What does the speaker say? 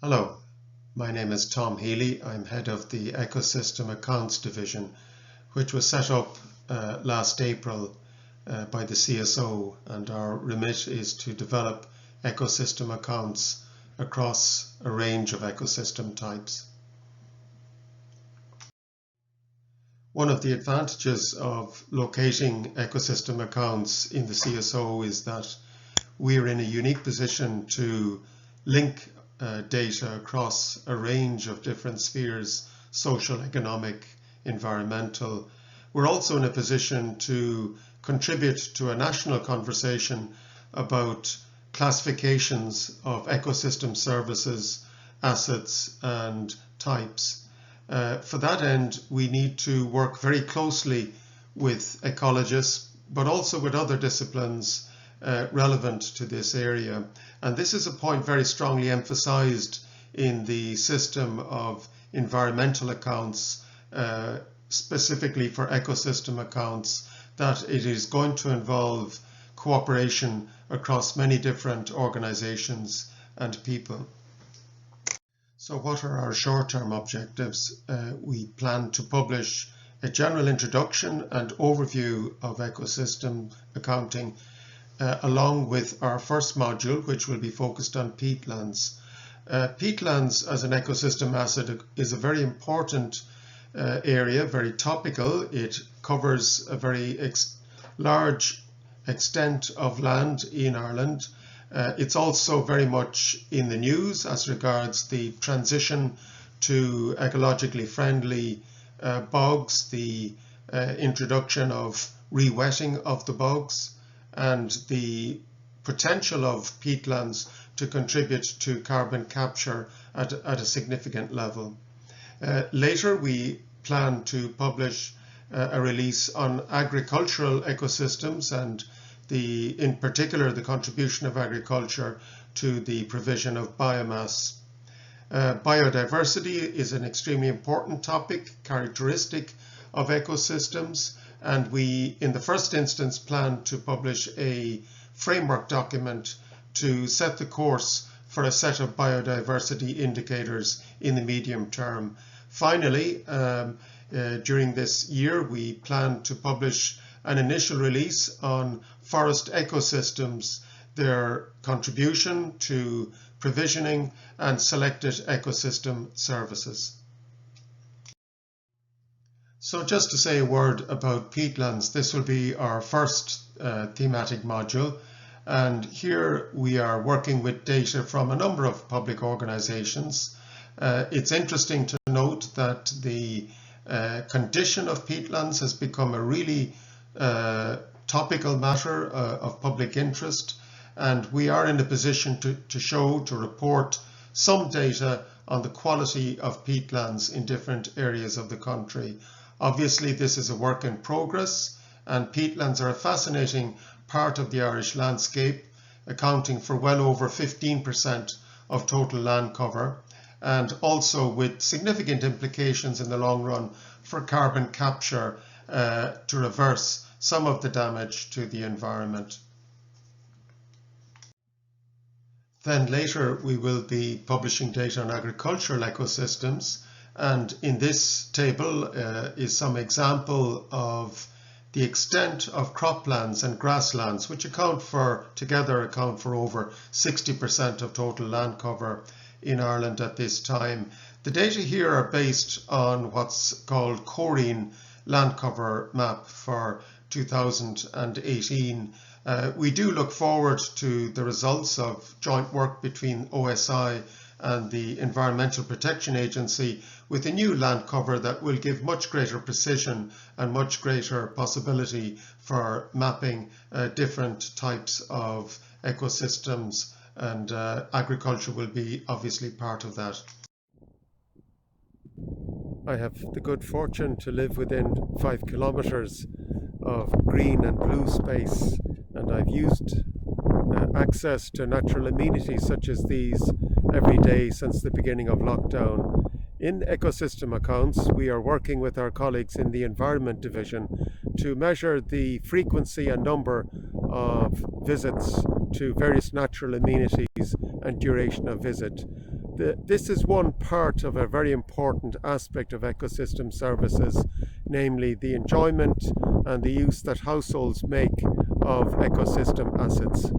Hello, my name is Tom Healy. I'm head of the Ecosystem Accounts Division, which was set up last April by the CSO, and our remit is to develop ecosystem accounts across a range of ecosystem types. One of the advantages of locating ecosystem accounts in the CSO is that we're in a unique position to link data across a range of different spheres: social, economic, environmental. We're also in a position to contribute to a national conversation about classifications of ecosystem services, assets and types. For that end, we need to work very closely with ecologists, but also with other disciplines relevant to this area. And this is a point very strongly emphasized in the system of environmental accounts, specifically for ecosystem accounts, that it is going to involve cooperation across many different organizations and people. So what are our short-term objectives? We plan to publish a general introduction and overview of ecosystem accounting, along with our first module, which will be focused on peatlands. Peatlands as an ecosystem asset is a very important area, very topical. It covers a very large extent of land in Ireland. It's also very much in the news as regards the transition to ecologically friendly bogs, the introduction of re-wetting of the bogs, and the potential of peatlands to contribute to carbon capture at a significant level. Later, we plan to publish a release on agricultural ecosystems and in particular the contribution of agriculture to the provision of biomass. Biodiversity is an extremely important topic, characteristic of ecosystems, and we, in the first instance, plan to publish a framework document to set the course for a set of biodiversity indicators in the medium term. Finally, during this year, we plan to publish an initial release on forest ecosystems, their contribution to provisioning and selected ecosystem services. So just to say a word about peatlands, this will be our first thematic module, and here we are working with data from a number of public organizations. It's interesting to note that the condition of peatlands has become a really topical matter of public interest, and we are in a position to report some data on the quality of peatlands in different areas of the country. Obviously, this is a work in progress, and peatlands are a fascinating part of the Irish landscape, accounting for well over 15% of total land cover, and also with significant implications in the long run for carbon capture to reverse some of the damage to the environment. Then later we will be publishing data on agricultural ecosystems, and in this table is some example of the extent of croplands and grasslands, which together account for over 60% of total land cover in Ireland at this time. The data here are based on what's called Coreen land cover map for 2018. We do look forward to the results of joint work between OSI and the Environmental Protection Agency with a new land cover that will give much greater precision and much greater possibility for mapping different types of ecosystems, and agriculture will be obviously part of that. I have the good fortune to live within 5 kilometers of green and blue space, and I've used access to natural amenities such as these every day since the beginning of lockdown. In ecosystem accounts, we are working with our colleagues in the Environment Division to measure the frequency and number of visits to various natural amenities and duration of visit. This is one part of a very important aspect of ecosystem services, namely the enjoyment and the use that households make of ecosystem assets.